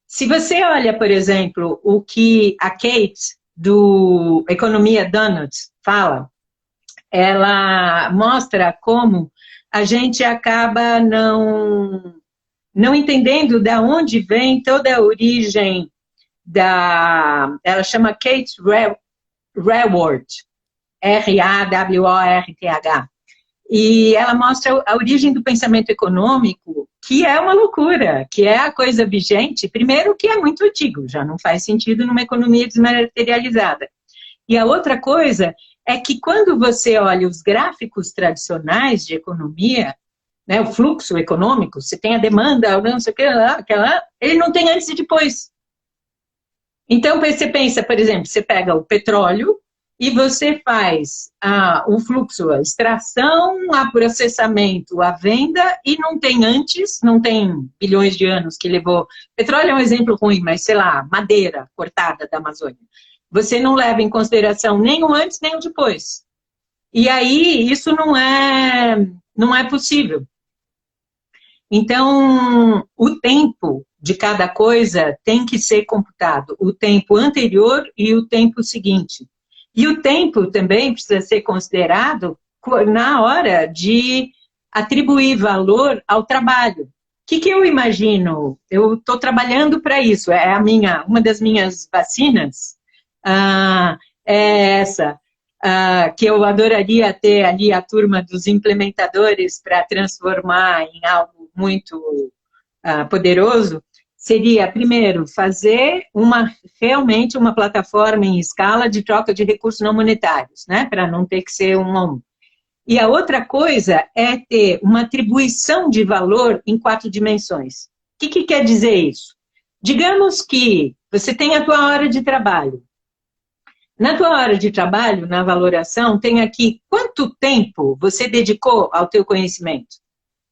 Se você olha, por exemplo, o que a Kate, do Economia Donuts, fala, ela mostra como a gente acaba não entendendo de onde vem toda a origem ela chama Kate Raworth, Raworth, e ela mostra a origem do pensamento econômico, que é uma loucura, que é a coisa vigente, primeiro que é muito antigo, já não faz sentido numa economia desmaterializada. E a outra coisa é que quando você olha os gráficos tradicionais de economia, né, o fluxo econômico, você tem a demanda, não sei o que, ele não tem antes e depois. Então, você pensa, por exemplo, você pega o petróleo e você faz o fluxo, a extração, a processamento, a venda, e não tem antes, não tem bilhões de anos que levou. Petróleo é um exemplo ruim, mas sei lá, madeira cortada da Amazônia. Você não leva em consideração nem o antes, nem o depois. E aí, isso não é possível. Então, o tempo de cada coisa tem que ser computado. O tempo anterior e o tempo seguinte. E o tempo também precisa ser considerado na hora de atribuir valor ao trabalho. O que eu imagino? Eu estou trabalhando para isso. Uma das minhas vacinas é essa, que eu adoraria ter ali a turma dos implementadores para transformar em algo muito poderoso. Seria, primeiro, fazer realmente uma plataforma em escala de troca de recursos não monetários, né? Para não ter que ser um a um. E a outra coisa é ter uma atribuição de valor em 4 dimensões. O que quer dizer isso? Digamos que você tem a tua hora de trabalho. Na tua hora de trabalho, na valoração, tem aqui quanto tempo você dedicou ao teu conhecimento.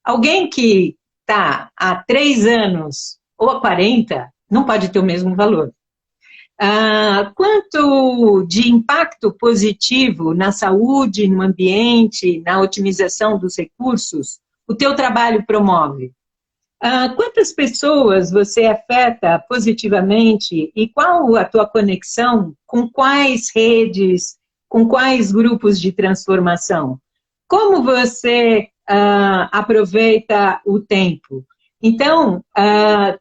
Alguém que está há 3 anos ou há 40, não pode ter o mesmo valor. Quanto de impacto positivo na saúde, no ambiente, na otimização dos recursos, o teu trabalho promove? Quantas pessoas você afeta positivamente e qual a tua conexão com quais redes, com quais grupos de transformação? Como você aproveita o tempo? Então,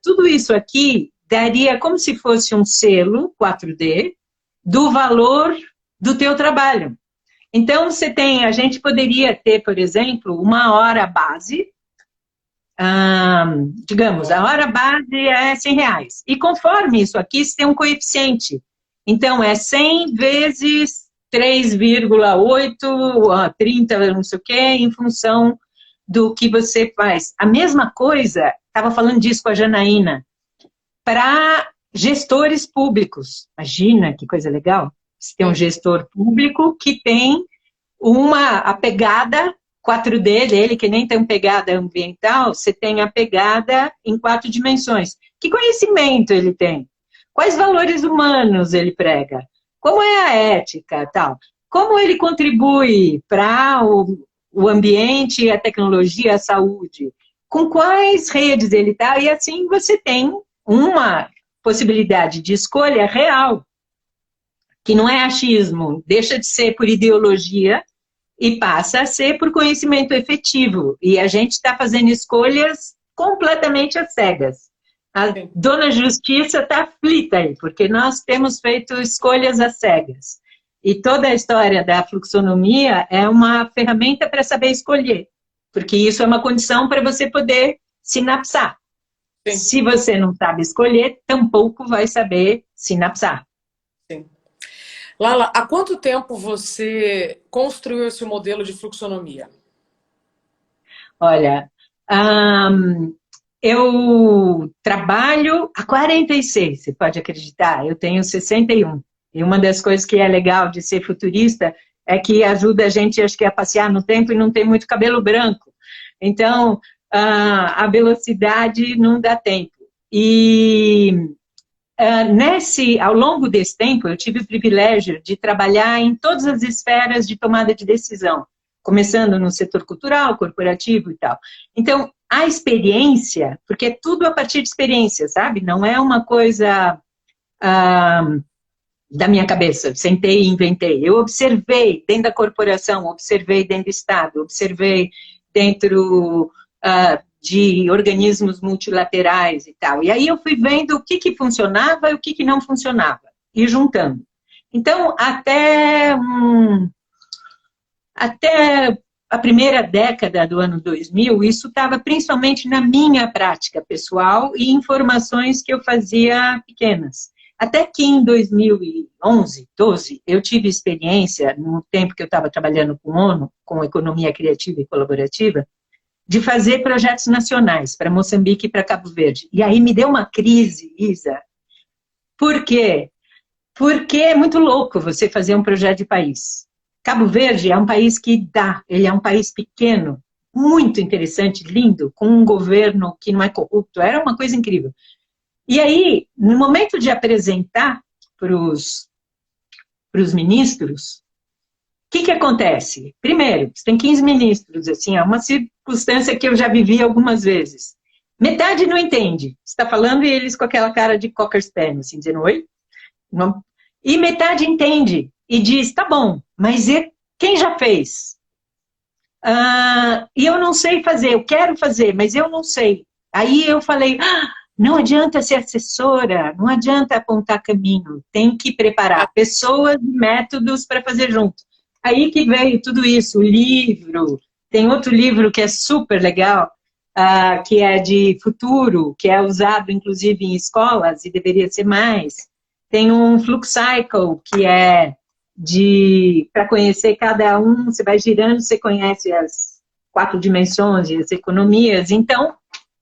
tudo isso aqui daria como se fosse um selo 4D do valor do teu trabalho. Então, a gente poderia ter, por exemplo, uma hora base, digamos, a hora base é R$100. E conforme isso aqui, você tem um coeficiente. Então, é 100 vezes 3,8, 30, não sei o quê, em função do que você faz. A mesma coisa, estava falando disso com a Janaína, para gestores públicos. Imagina que coisa legal. Você tem um gestor público que tem a pegada 4D dele, que nem tem pegada ambiental, você tem a pegada em 4 dimensões. Que conhecimento ele tem? Quais valores humanos ele prega? Como é a ética, tal? Como ele contribui para o ambiente, a tecnologia, a saúde? Com quais redes ele está? E assim você tem uma possibilidade de escolha real, que não é achismo, deixa de ser por ideologia e passa a ser por conhecimento efetivo. E a gente está fazendo escolhas completamente às cegas. A dona Justiça está aflita aí, porque nós temos feito escolhas às cegas. E toda a história da fluxonomia é uma ferramenta para saber escolher, porque isso é uma condição para você poder sinapsar. Sim. Se você não sabe escolher, tampouco vai saber sinapsar. Sim. Lala, há quanto tempo você construiu esse modelo de fluxonomia? Olha, eu trabalho há 46, você pode acreditar, eu tenho 61. E uma das coisas que é legal de ser futurista é que ajuda a gente, acho que, a passear no tempo e não tem muito cabelo branco. Então, a velocidade não dá tempo. E ao longo desse tempo, eu tive o privilégio de trabalhar em todas as esferas de tomada de decisão, começando no setor cultural, corporativo e tal. Então, a experiência, porque é tudo a partir de experiência, sabe? Não é uma coisa da minha cabeça, sentei e inventei. Eu observei dentro da corporação, observei dentro do Estado, observei dentro de organismos multilaterais e tal. E aí eu fui vendo o que funcionava e o que não funcionava, e juntando. Então, até a primeira década do ano 2000, isso estava principalmente na minha prática pessoal e informações que eu fazia pequenas. Até que em 2011, 12, eu tive experiência, no tempo que eu estava trabalhando com a ONU, com economia criativa e colaborativa, de fazer projetos nacionais para Moçambique e para Cabo Verde. E aí me deu uma crise, Isa. Por quê? Porque é muito louco você fazer um projeto de país. Cabo Verde é um país que ele é um país pequeno, muito interessante, lindo, com um governo que não é corrupto, era uma coisa incrível. E aí, no momento de apresentar para os ministros, o que acontece? Primeiro, você tem 15 ministros, assim, é uma circunstância que eu já vivi algumas vezes. Metade não entende. Você está falando e eles com aquela cara de cocker spaniel, assim, dizendo oi. Não. E metade entende e diz, tá bom, mas quem já fez? E eu não sei fazer, eu quero fazer, mas eu não sei. Aí eu falei, não adianta ser assessora, não adianta apontar caminho, tem que preparar pessoas e métodos para fazer junto. Aí que veio tudo isso, o livro, tem outro livro que é super legal, que é de futuro, que é usado inclusive em escolas e deveria ser mais. Tem um Flux Cycle, que é para conhecer cada um, você vai girando, você conhece as 4 dimensões e as economias. Então,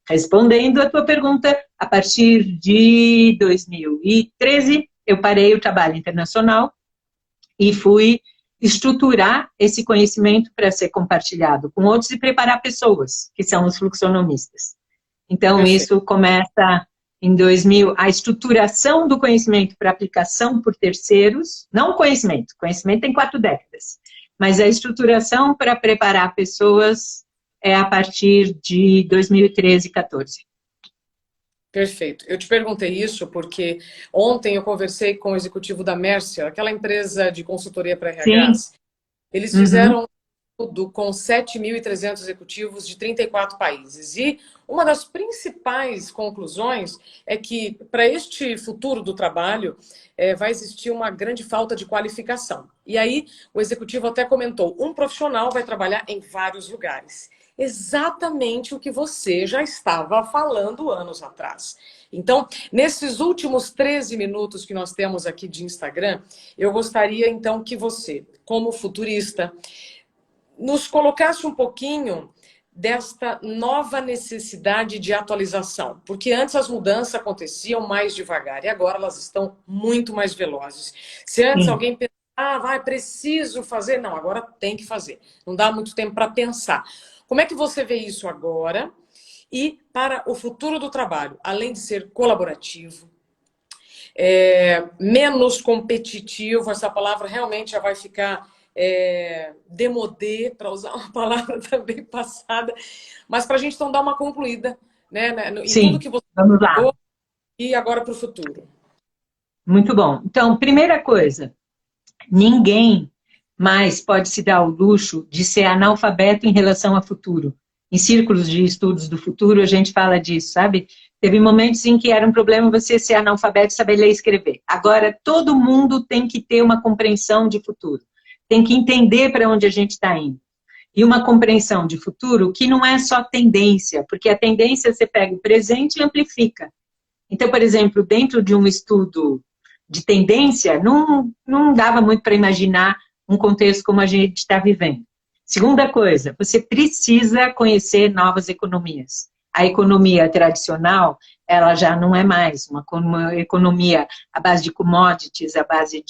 respondendo a tua pergunta, a partir de 2013, eu parei o trabalho internacional e fui estruturar esse conhecimento para ser compartilhado com outros e preparar pessoas, que são os fluxonomistas. Então, Perfeito. isso começa em 2000, a estruturação do conhecimento para aplicação por terceiros, não conhecimento tem 4 décadas, mas a estruturação para preparar pessoas é a partir de 2013, 14. Perfeito. Eu te perguntei isso porque ontem eu conversei com o executivo da Mercer, aquela empresa de consultoria para RHs. Eles fizeram tudo com 7.300 executivos de 34 países. E uma das principais conclusões é que, para este futuro do trabalho, vai existir uma grande falta de qualificação. E aí, o executivo até comentou, um profissional vai trabalhar em vários lugares. Exatamente o que você já estava falando anos atrás. Então, nesses últimos 13 minutos que nós temos aqui de Instagram, eu gostaria, então, que você, como futurista, nos colocasse um pouquinho desta nova necessidade de atualização. Porque antes as mudanças aconteciam mais devagar e agora elas estão muito mais velozes. Se antes alguém pensava, preciso fazer, não, agora tem que fazer. Não dá muito tempo para pensar. Como é que você vê isso agora? E para o futuro do trabalho, além de ser colaborativo, menos competitivo, essa palavra realmente já vai ficar demodê, para usar uma palavra também passada, mas para a gente então dar uma concluída, né, em tudo que você vamos lá. falou e agora para o futuro. Muito bom. Então, primeira coisa, ninguém mais pode se dar o luxo de ser analfabeto em relação ao futuro. Em círculos de estudos do futuro, a gente fala disso, sabe? Teve momentos em que era um problema você ser analfabeto e saber ler e escrever. Agora, todo mundo tem que ter uma compreensão de futuro. Tem que entender para onde a gente está indo. E uma compreensão de futuro que não é só tendência, porque a tendência você pega o presente e amplifica. Então, por exemplo, dentro de um estudo de tendência, não dava muito para imaginar um contexto como a gente está vivendo. Segunda coisa, você precisa conhecer novas economias. A economia tradicional, ela já não é mais uma economia à base de commodities, à base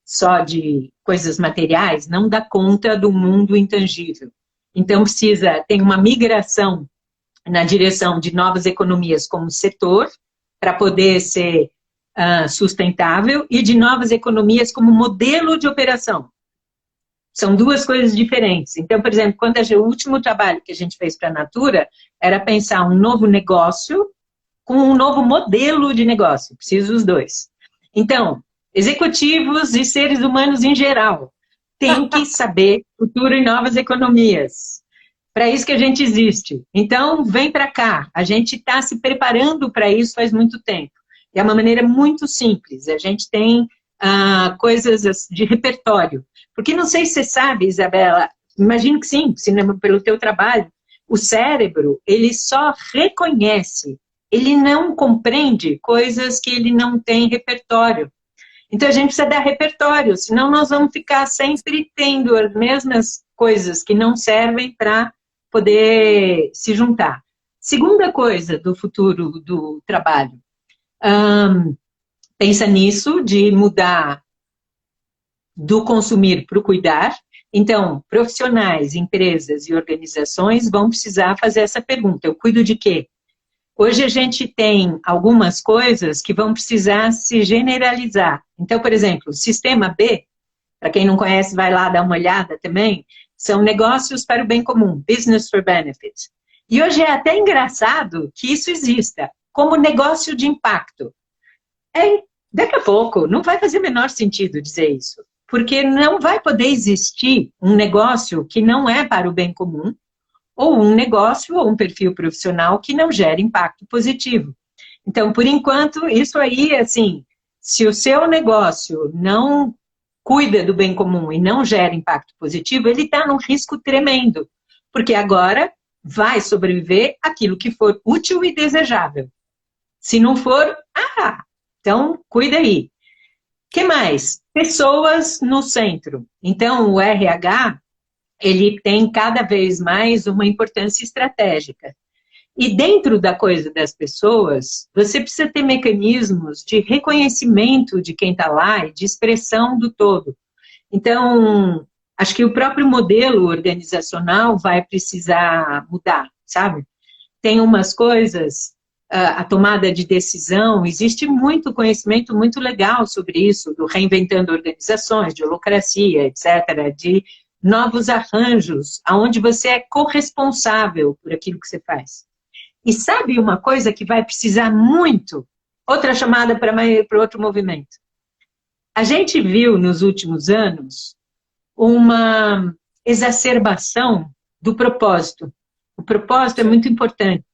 só de coisas materiais, não dá conta do mundo intangível. Então, tem uma migração na direção de novas economias como setor, para poder ser sustentável, e de novas economias como modelo de operação. São 2 coisas diferentes. Então, por exemplo, o último trabalho que a gente fez para a Natura era pensar um novo negócio com um novo modelo de negócio. Preciso dos 2. Então, executivos e seres humanos em geral têm que saber futuro e novas economias. Para isso que a gente existe. Então, vem para cá. A gente está se preparando para isso faz muito tempo. É uma maneira muito simples. A gente tem coisas de repertório. Porque não sei se você sabe, Isabela, imagino que sim, pelo teu trabalho, o cérebro, ele só reconhece, ele não compreende coisas que ele não tem repertório. Então a gente precisa dar repertório, senão nós vamos ficar sempre tendo as mesmas coisas que não servem para poder se juntar. Segunda coisa do futuro do trabalho, pensa nisso, de mudar do consumir para o cuidar. Então, profissionais, empresas e organizações vão precisar fazer essa pergunta, eu cuido de quê? Hoje a gente tem algumas coisas que vão precisar se generalizar. Então, por exemplo, o sistema B, para quem não conhece, vai lá dar uma olhada também, são negócios para o bem comum, business for benefit. E hoje é até engraçado que isso exista, como negócio de impacto. Daqui a pouco, não vai fazer o menor sentido dizer isso, porque não vai poder existir um negócio que não é para o bem comum, ou um negócio ou um perfil profissional que não gere impacto positivo. Então, por enquanto, isso aí, assim, se o seu negócio não cuida do bem comum e não gera impacto positivo, ele está num risco tremendo, porque agora vai sobreviver aquilo que for útil e desejável. Se não for, então cuida aí. O que mais? pessoas no centro. Então, o RH, ele tem cada vez mais uma importância estratégica. E dentro da coisa das pessoas, você precisa ter mecanismos de reconhecimento de quem está lá e de expressão do todo. Então, acho que o próprio modelo organizacional vai precisar mudar, sabe? Tem umas coisas, a tomada de decisão, existe muito conhecimento muito legal sobre isso, do reinventando organizações, de holacracia, etc., de novos arranjos, onde você é corresponsável por aquilo que você faz. E sabe uma coisa que vai precisar muito? Outra chamada para outro movimento. A gente viu nos últimos anos uma exacerbação do propósito. O propósito é muito importante.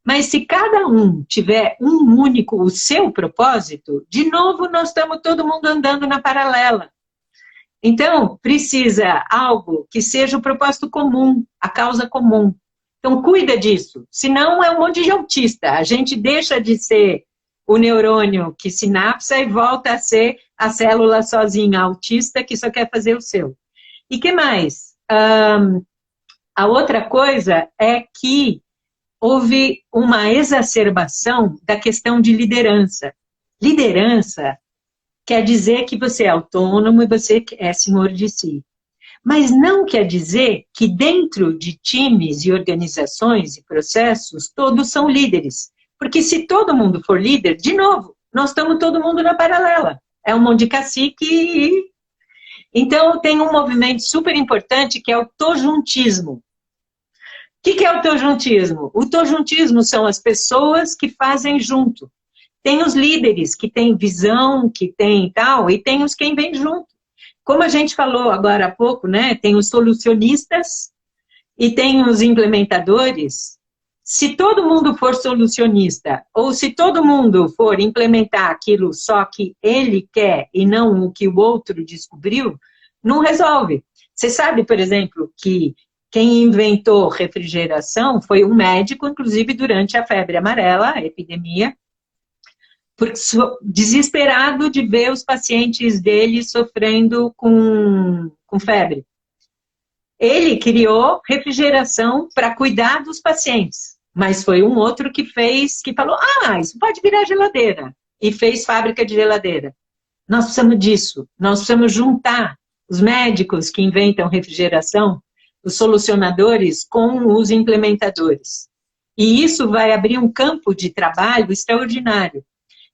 Mas se cada um tiver um único, o seu propósito, de novo nós estamos todo mundo andando na paralela. Então, precisa algo que seja o propósito comum, a causa comum. Então, cuida disso. Senão, é um monte de autista. A gente deixa de ser o neurônio que sinapsa e volta a ser a célula sozinha, autista, que só quer fazer o seu. E que mais? A outra coisa é que houve uma exacerbação da questão de liderança. Liderança quer dizer que você é autônomo e você é senhor de si. Mas não quer dizer que dentro de times e organizações e processos, todos são líderes. Porque se todo mundo for líder, de novo, nós estamos todo mundo na paralela. É um monte de cacique e... Então, tem um movimento super importante que é o tojuntismo. O que é o tojuntismo? O tojuntismo são as pessoas que fazem junto. Tem os líderes que têm visão, que têm tal, e tem os quem vem junto. Como a gente falou agora há pouco, né? Tem os solucionistas e tem os implementadores. Se todo mundo for solucionista, ou se todo mundo for implementar aquilo só que ele quer e não o que o outro descobriu, não resolve. Você sabe, por exemplo, que quem inventou refrigeração foi um médico, inclusive durante a febre amarela, a epidemia, porque desesperado de ver os pacientes dele sofrendo com febre. Ele criou refrigeração para cuidar dos pacientes, mas foi um outro que fez, que falou, isso pode virar geladeira, e fez fábrica de geladeira. Nós precisamos disso, nós precisamos juntar os médicos que inventam refrigeração, os solucionadores com os implementadores. E isso vai abrir um campo de trabalho extraordinário.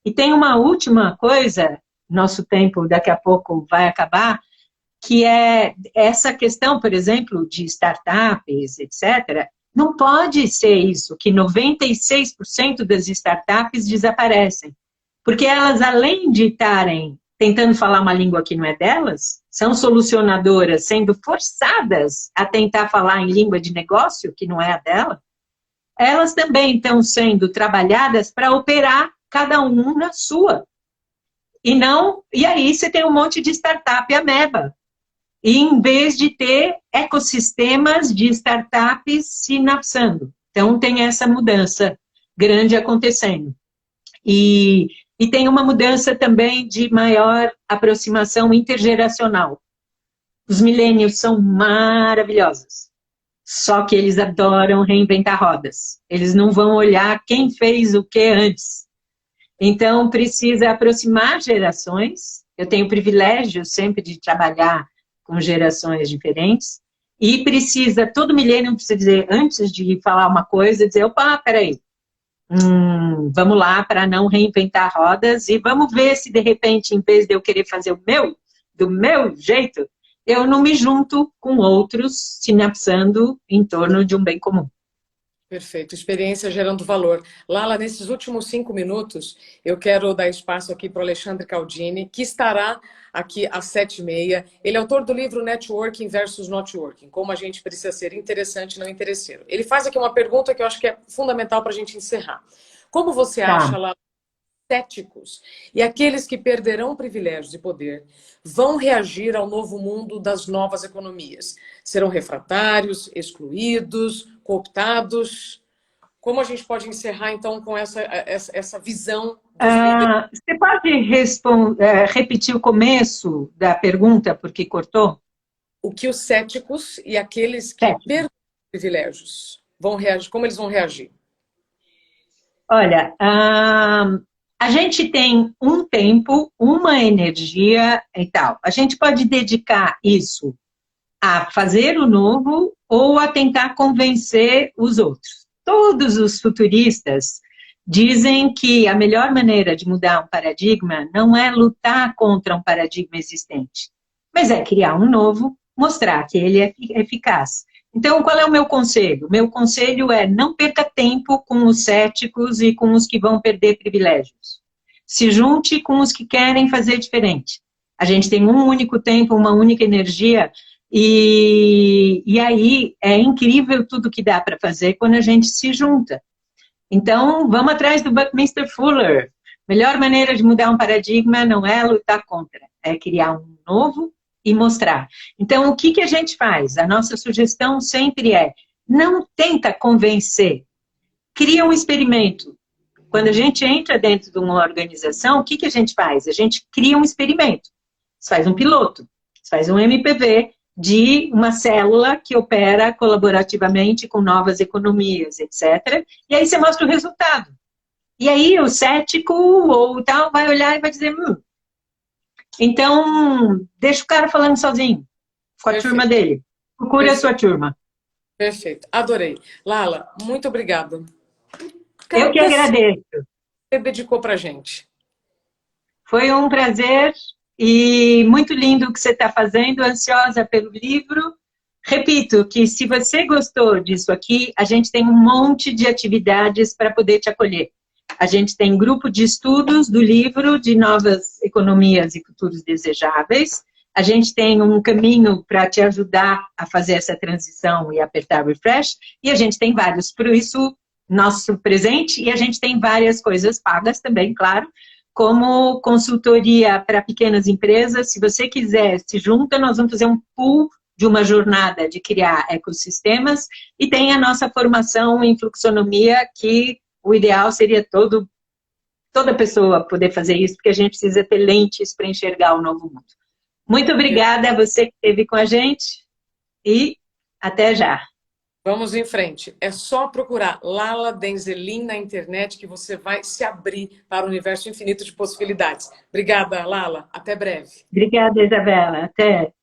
E tem uma última coisa, nosso tempo daqui a pouco vai acabar, que é essa questão, por exemplo, de startups, etc. Não pode ser isso, que 96% das startups desaparecem. Porque elas, além de estarem tentando falar uma língua que não é delas, são solucionadoras sendo forçadas a tentar falar em língua de negócio, que não é a dela, elas também estão sendo trabalhadas para operar cada um na sua. E aí você tem um monte de startup ameba. E em vez de ter ecossistemas de startups sinapsando. Então tem essa mudança grande acontecendo. E tem uma mudança também de maior aproximação intergeracional. Os millennials são maravilhosos. Só que eles adoram reinventar rodas. Eles não vão olhar quem fez o que antes. Então, precisa aproximar gerações. Eu tenho o privilégio sempre de trabalhar com gerações diferentes. E precisa, todo milênio precisa dizer, antes de falar uma coisa, dizer, opa, peraí. Vamos lá para não reinventar rodas e vamos ver se, de repente, em vez de eu querer fazer do meu jeito, eu não me junto com outros sinapsando em torno de um bem comum. Perfeito. Experiência gerando valor. Lala, nesses últimos 5 minutos, eu quero dar espaço aqui para o Alexandre Caldini, que estará aqui às 7h30. Ele é autor do livro Networking versus Notworking, como a gente precisa ser interessante e não interesseiro. Ele faz aqui uma pergunta que eu acho que é fundamental para a gente encerrar. Como você acha, Lala, céticos e aqueles que perderão privilégios e poder vão reagir ao novo mundo das novas economias? Serão refratários, excluídos, cooptados? Como a gente pode encerrar, então, com essa visão dos líderes. Você pode repetir o começo da pergunta, porque cortou? O que os céticos e aqueles que Certo. perdem privilégios vão reagir, como eles vão reagir? Olha, a gente tem um tempo, uma energia e tal. A gente pode dedicar isso a fazer o novo ou a tentar convencer os outros. Todos os futuristas dizem que a melhor maneira de mudar um paradigma não é lutar contra um paradigma existente, mas é criar um novo, mostrar que ele é eficaz. Então, qual é o meu conselho? O meu conselho é não perca tempo com os céticos e com os que vão perder privilégios. Se junte com os que querem fazer diferente. A gente tem um único tempo, uma única energia, e aí é incrível tudo que dá para fazer quando a gente se junta. Então, vamos atrás do Buckminster Fuller. Melhor maneira de mudar um paradigma não é lutar contra, é criar um novo e mostrar. Então, o que a gente faz? A nossa sugestão sempre é, não tenta convencer, cria um experimento. Quando a gente entra dentro de uma organização, o que a gente faz? A gente cria um experimento. Você faz um piloto, você faz um MPV de uma célula que opera colaborativamente com novas economias, etc. E aí você mostra o resultado. E aí o cético ou tal vai olhar e vai dizer, então deixa o cara falando sozinho, com a turma dele. Procure a sua turma. Perfeito, adorei. Lala, muito obrigada. Eu que agradeço. Você dedicou pra gente. Foi um prazer e muito lindo o que você está fazendo, ansiosa pelo livro. Repito que se você gostou disso aqui, a gente tem um monte de atividades para poder te acolher. A gente tem grupo de estudos do livro de novas economias e futuros desejáveis. A gente tem um caminho para te ajudar a fazer essa transição e apertar refresh. E a gente tem vários, por isso, nosso presente. E a gente tem várias coisas pagas também, claro, como consultoria para pequenas empresas. Se você quiser, se junta, nós vamos fazer um pool de uma jornada de criar ecossistemas. E tem a nossa formação em fluxonomia, que o ideal seria toda pessoa poder fazer isso, porque a gente precisa ter lentes para enxergar o novo mundo. Muito obrigada a você que esteve com a gente e até já. Vamos em frente. É só procurar Lala Denzelin na internet que você vai se abrir para o universo infinito de possibilidades. Obrigada, Lala. Até breve. Obrigada, Isabela. Até.